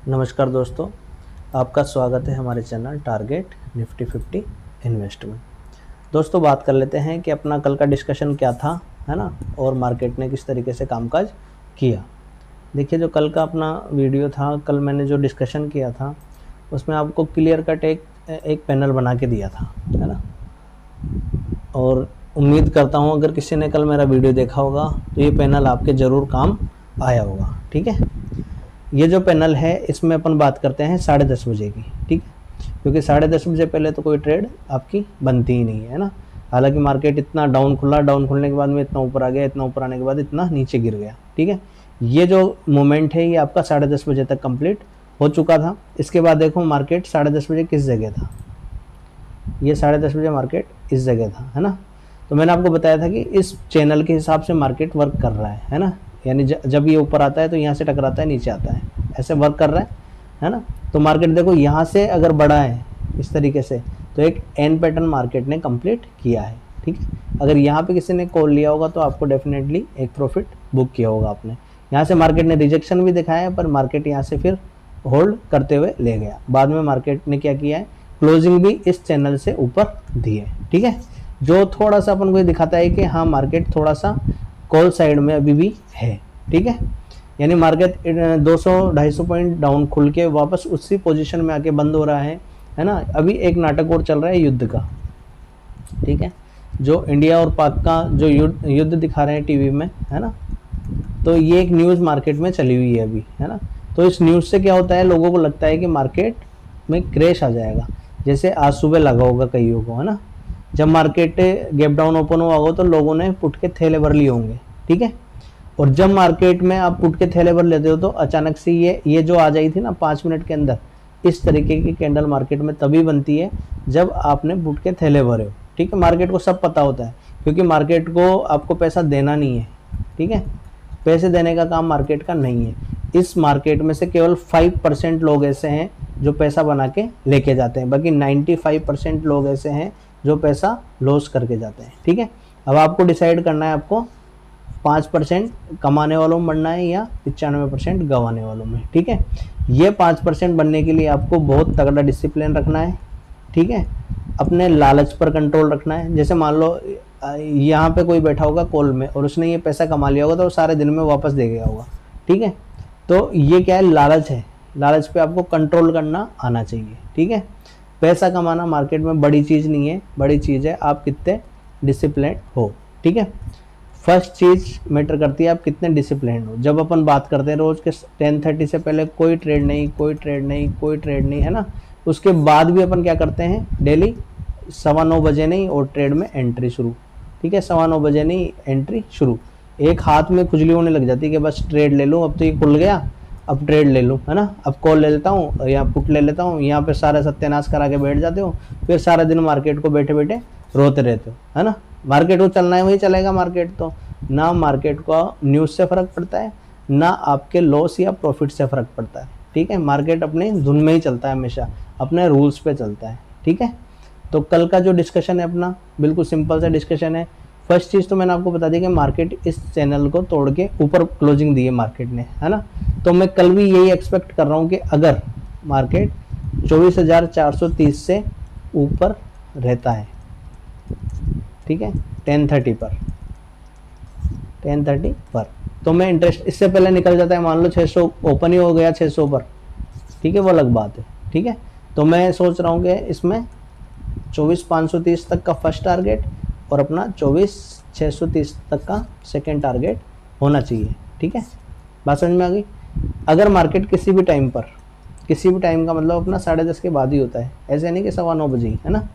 नमस्कार दोस्तों, आपका स्वागत है हमारे चैनल टारगेट निफ्टी 50 इन्वेस्टमेंट। दोस्तों बात कर लेते हैं कि अपना कल का डिस्कशन क्या था, है ना, और मार्केट ने किस तरीके से कामकाज किया। देखिए, जो कल का अपना वीडियो था, कल मैंने जो डिस्कशन किया था उसमें आपको क्लियर कट एक पैनल बना के दिया था, है ना। और उम्मीद करता हूँ अगर किसी ने कल मेरा वीडियो देखा होगा तो ये पैनल आपके ज़रूर काम आया होगा। ठीक है, ये जो पैनल है इसमें अपन बात करते हैं 10:30 बजे की, ठीक है, क्योंकि 10:30 बजे पहले तो कोई ट्रेड आपकी बनती ही नहीं है ना। हालांकि मार्केट इतना डाउन खुला, डाउन खुलने के बाद में इतना ऊपर आ गया, इतना ऊपर आने के बाद इतना नीचे गिर गया। ठीक है, ये जो मोमेंट है ये आपका 10:30 बजे तक कंप्लीट हो चुका था। इसके बाद देखो मार्केट 10:30 बजे किस जगह था, ये 10:30 बजे मार्केट इस जगह था, है ना। तो मैंने आपको बताया था कि इस चैनल के हिसाब से मार्केट वर्क कर रहा है ना। यानी जब ये ऊपर आता है तो यहाँ से टकराता है, नीचे आता है, ऐसे वर्क कर रहा है ना। तो मार्केट देखो यहाँ से अगर बढ़ा है इस तरीके से तो एक एन पैटर्न मार्केट ने कंप्लीट किया है। ठीक है, अगर यहाँ पे किसी ने कॉल लिया होगा तो आपको डेफिनेटली एक प्रॉफिट बुक किया होगा आपने। यहाँ से मार्केट ने रिजेक्शन भी दिखाया पर मार्केट यहाँ से फिर होल्ड करते हुए ले गया। बाद में मार्केट ने क्या किया है, क्लोजिंग भी इस चैनल से ऊपर दी है। ठीक है, जो थोड़ा सा अपन को दिखाता है कि हाँ मार्केट थोड़ा सा कॉल साइड में अभी भी है। ठीक है, यानी मार्केट 200-250 पॉइंट डाउन खुल के वापस उसी पोजीशन में आके बंद हो रहा है ना। अभी एक नाटक और चल रहा है युद्ध का। ठीक है, जो इंडिया और पाक का जो युद्ध दिखा रहे हैं टीवी में, है ना। तो ये एक न्यूज़ मार्केट में चली हुई है अभी, है ना। तो इस न्यूज़ से क्या होता है, लोगों को लगता है कि मार्केट में क्रैश आ जाएगा, जैसे आज सुबह लगा होगा कईयों को, है ना। जब मार्केट गैप डाउन ओपन हुआ होगा तो लोगों ने पुट के थैले भर लिए होंगे। ठीक है, और जब मार्केट में आप पुट के थैले भर लेते हो तो अचानक से ये जो आ जाई थी ना 5 मिनट के अंदर, इस तरीके की कैंडल मार्केट में तभी बनती है जब आपने पुट के थैले भरे हो। ठीक है, मार्केट को सब पता होता है क्योंकि मार्केट को आपको पैसा देना नहीं है। ठीक है, पैसे देने का काम मार्केट का नहीं है। इस मार्केट में से केवल 5% लोग ऐसे हैं जो पैसा बना के लेके जाते हैं, बाकी 95% लोग ऐसे हैं जो पैसा लॉस करके जाते हैं। ठीक है, अब आपको डिसाइड करना है आपको 5% कमाने वालों में बनना है या 95% गंवाने वालों में। ठीक है, ये 5% बनने के लिए आपको बहुत तगड़ा डिसिप्लिन रखना है। ठीक है, अपने लालच पर कंट्रोल रखना है। जैसे मान लो यहाँ पे कोई बैठा होगा कॉल में और उसने ये पैसा कमा लिया होगा तो वो सारे दिन में वापस दे गया होगा। ठीक है, तो ये क्या है, लालच है। लालच पे आपको कंट्रोल करना आना चाहिए। ठीक है, पैसा कमाना मार्केट में बड़ी चीज़ नहीं है, बड़ी चीज़ है आप कितने डिसिप्लिन हो। ठीक है, फर्स्ट चीज़ मैटर करती है आप कितने डिसिप्लिन हो। जब अपन बात करते हैं रोज़ के 10:30 से पहले कोई ट्रेड नहीं, कोई ट्रेड नहीं, कोई ट्रेड नहीं, है ना। उसके बाद भी अपन क्या करते हैं, डेली 9:15 बजे नहीं और ट्रेड में एंट्री शुरू। ठीक है, 9:15 बजे नहीं एंट्री शुरू। एक हाथ में खुजली होने लग जाती है कि बस ट्रेड ले लूँ, अब तो ये खुल गया, अब ट्रेड ले लूँ, है ना। अब कॉल ले लेता हूँ या पुट ले लेता हूँ, यहाँ पे सारा सत्यानाश करा के बैठ जाते हो, फिर सारा दिन मार्केट को बैठे बैठे रोते रहते हो, है ना। मार्केट को चलना है वही चलेगा। मार्केट तो ना मार्केट को न्यूज़ से फ़र्क पड़ता है ना आपके लॉस या प्रॉफिट से फ़र्क पड़ता है। ठीक है, मार्केट अपने धुन में ही चलता है, हमेशा अपने रूल्स पे चलता है। ठीक है, तो कल का जो डिस्कशन है अपना बिल्कुल सिंपल सा डिस्कशन है। फर्स्ट चीज़ तो मैंने आपको बता दी कि मार्केट इस चैनल को तोड़ के ऊपर क्लोजिंग दी है मार्केट ने, है ना। तो मैं कल भी यही एक्सपेक्ट कर रहा हूँ कि अगर मार्केट 24,430 से ऊपर रहता है, ठीक है, 10:30 पर तो मैं इंटरेस्ट, इससे पहले निकल जाता है मान लो 600 ओपन ही हो गया 600 पर, ठीक है, वो अलग बात है। ठीक है, तो मैं सोच रहा हूँ कि इसमें 24,530 तक का फर्स्ट टारगेट और अपना 24,630 तक का सेकेंड टारगेट होना चाहिए। ठीक है, बात समझ में आ गई। अगर मार्केट किसी भी टाइम पर, किसी भी टाइम का मतलब अपना 10:30 के बाद ही होता है, ऐसे नहीं कि 9:15 बजे ही, है ना।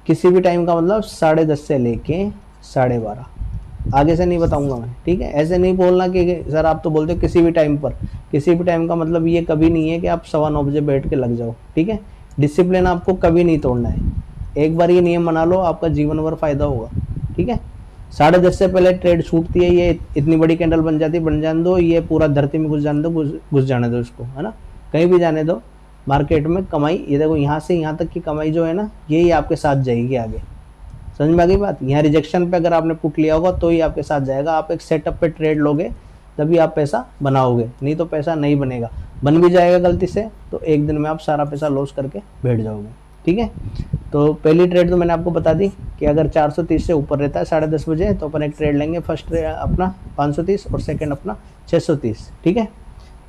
किसी भी टाइम का मतलब 10:30 से लेके 12:30, आगे से नहीं बताऊंगा मैं। ठीक है, ऐसे नहीं बोलना कि सर आप तो बोलते हो किसी भी टाइम पर। किसी भी टाइम का मतलब ये कभी नहीं है कि आप 9:15 बजे बैठ के लग जाओ। ठीक है, डिसिप्लिन आपको कभी नहीं तोड़ना है। एक बार ये नियम बना लो, आपका जीवन भर फायदा होगा। ठीक है, 10:30 से पहले ट्रेड छूटती है, ये इतनी बड़ी कैंडल बन जाती है, बन जाने दो, ये पूरा धरती में घुस जाने दो, घुस जाने दो इसको, है ना, कहीं भी जाने दो। मार्केट में कमाई, ये देखो यहाँ से यहाँ तक की कमाई जो है ना, यही आपके साथ जाएगी आगे। समझ में आ गई बात। यहाँ रिजेक्शन पे अगर आपने पुट लिया होगा तो ही आपके साथ जाएगा। आप एक सेटअप पे ट्रेड लोगे तभी आप पैसा बनाओगे, नहीं तो पैसा नहीं बनेगा। बन भी जाएगा गलती से तो एक दिन में आप सारा पैसा लॉस करके बैठ जाओगे। ठीक है, तो पहली ट्रेड तो मैंने आपको बता दी कि अगर 430 से ऊपर रहता है 10:30 बजे तो अपन एक ट्रेड लेंगे, फर्स्ट ट्रेड अपना 530 और सेकंड अपना 630। ठीक है,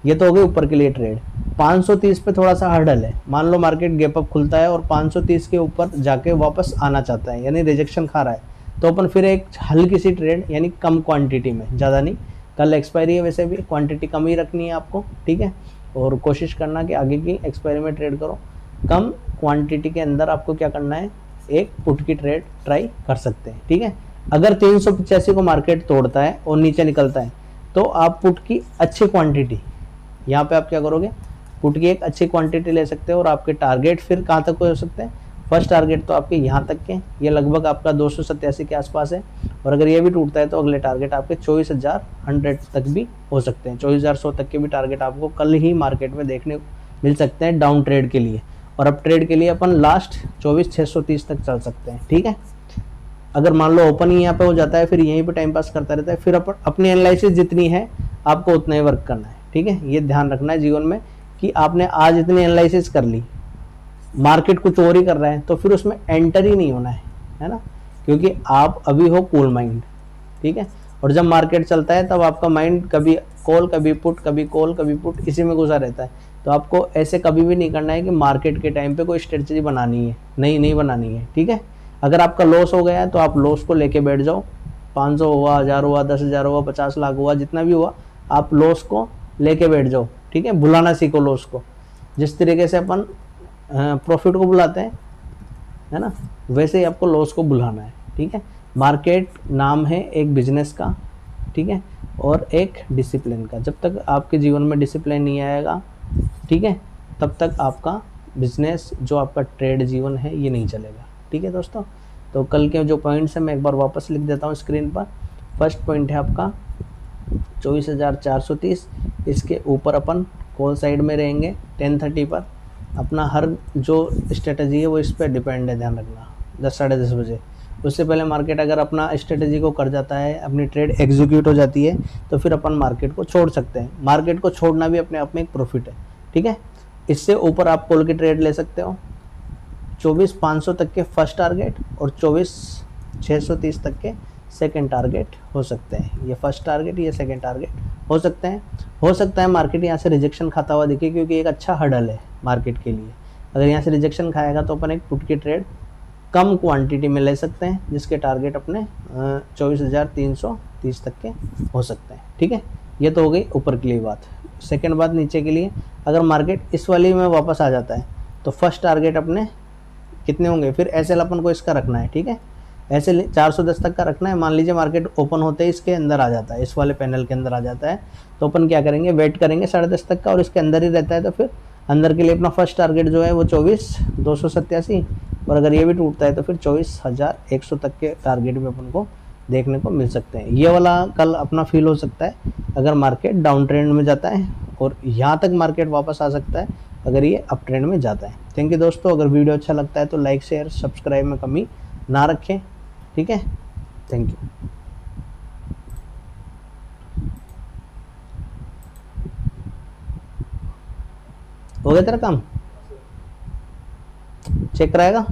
ये तो हो गई ऊपर के लिए ट्रेड। 530 पे थोड़ा सा हर्डल है, मान लो मार्केट गैप अप खुलता है और 530 के ऊपर जाके वापस आना चाहता है, यानी रिजेक्शन खा रहा है, तो अपन फिर एक हल्की सी ट्रेड यानी कम क्वांटिटी में, ज़्यादा नहीं, कल एक्सपायरी है वैसे भी क्वांटिटी कम ही रखनी है आपको। ठीक है, और कोशिश करना कि आगे की एक्सपायरी में ट्रेड करो। कम क्वांटिटी के अंदर आपको क्या करना है, एक पुट की ट्रेड ट्राई कर सकते हैं। ठीक है, अगर 385 को मार्केट तोड़ता है और नीचे निकलता है तो आप पुट की अच्छी क्वांटिटी, यहाँ पे आप क्या करोगे, पुट की एक अच्छी क्वांटिटी ले सकते हो और आपके टारगेट फिर कहाँ तक हो सकते हैं, फर्स्ट टारगेट तो आपके यहाँ तक के, ये लगभग आपका 287 के आसपास है, और अगर ये भी टूटता है तो अगले टारगेट आपके 24,100 तक भी हो सकते हैं। 24,100 तक के भी टारगेट आपको कल ही मार्केट में देखने को मिल सकते हैं डाउन ट्रेड के लिए। और अब ट्रेड के लिए अपन लास्ट 24,630 तक चल सकते हैं। ठीक है, अगर मान लो ओपन ही यहाँ पे हो जाता है फिर यहीं पे टाइम पास करता रहता है, फिर अपन अपनी एनालिसिस जितनी है आपको उतना ही वर्क करना है। ठीक है, ये ध्यान रखना है जीवन में कि आपने आज इतनी एनालिसिस कर ली, मार्केट कुछ और ही कर रहा है तो फिर उसमें एंटर ही नहीं होना है ना, क्योंकि आप अभी हो कूल माइंड। ठीक है, और जब मार्केट चलता है तब आपका माइंड कभी कॉल कभी पुट, कभी कॉल कभी पुट, इसी में घुसा रहता है। तो आपको ऐसे कभी भी नहीं करना है कि मार्केट के टाइम पे कोई स्ट्रेटजी बनानी है, नहीं बनानी है। ठीक है, अगर आपका लॉस हो गया है तो आप लॉस को लेके बैठ जाओ, 500 हुआ, 1000 हुआ, 10,000 हुआ, 50 लाख हुआ, जितना भी हुआ आप लॉस को लेके बैठ जाओ। ठीक है, भुलाना सीखो लॉस को, जिस तरीके से अपन प्रॉफिट को बुलाते हैं, है ना, वैसे ही आपको लॉस को बुलाना है। ठीक है, मार्केट नाम है एक बिजनेस का, ठीक है, और एक डिसिप्लिन का। जब तक आपके जीवन में डिसिप्लिन नहीं आएगा, ठीक है, तब तक आपका बिजनेस, जो आपका ट्रेड जीवन है, ये नहीं चलेगा। ठीक है दोस्तों, तो कल के जो पॉइंट्स हैं मैं एक बार वापस लिख देता हूँ स्क्रीन पर। फर्स्ट पॉइंट है आपका 24,430, इसके ऊपर अपन कॉल साइड में रहेंगे 10:30 पर। अपना हर जो स्ट्रेटजी है वो इस पर डिपेंड है, ध्यान रखना, 10 साढ़े 10 बजे। उससे पहले मार्केट अगर अपना स्ट्रेटजी को कर जाता है, अपनी ट्रेड एग्जीक्यूट हो जाती है, तो फिर अपन मार्केट को छोड़ सकते हैं। मार्केट को छोड़ना भी अपने आप में एक प्रॉफिट है। ठीक है, इससे ऊपर आप कॉल की ट्रेड ले सकते हो। 24,500 तक के फर्स्ट टारगेट और 24,630 तक के सेकंड टारगेट हो सकते हैं। ये फर्स्ट टारगेट, ये सेकंड टारगेट हो सकते हैं। हो सकता है मार्केट यहाँ से रिजेक्शन खाता हुआ दिखे, क्योंकि एक अच्छा हर्डल है मार्केट के लिए। अगर यहाँ से रिजेक्शन खाएगा तो अपन एक पुट की ट्रेड कम क्वांटिटी में ले सकते हैं, जिसके टारगेट अपने 24,330 तक के हो सकते हैं। ठीक है, ये तो हो गई ऊपर के लिए बात। सेकंड बात नीचे के लिए, अगर मार्केट इस वाली में वापस आ जाता है तो फर्स्ट टारगेट अपने कितने होंगे, फिर एसएल अपन को इसका रखना है। ठीक है, ऐसे 410 तक का रखना है। मान लीजिए मार्केट ओपन होते ही इसके अंदर आ जाता है, इस वाले पैनल के अंदर आ जाता है, तो अपन क्या करेंगे, वेट करेंगे 10:30 तक का, और इसके अंदर ही रहता है तो फिर अंदर के लिए अपना फर्स्ट टारगेट जो है वो 24,287, और अगर ये भी टूटता है तो फिर 24,100 तक के टारगेट भी अपन को देखने को मिल सकते हैं। ये वाला कल अपना फील हो सकता है अगर मार्केट डाउन ट्रेंड में जाता है, और यहाँ तक मार्केट वापस आ सकता है अगर ये अप ट्रेंड में जाता है। थैंक यू दोस्तों, अगर वीडियो अच्छा लगता है तो लाइक शेयर सब्सक्राइब में कमी ना रखें। ठीक है, थैंक यू। हो गया तेरा काम, चेक कराएगा।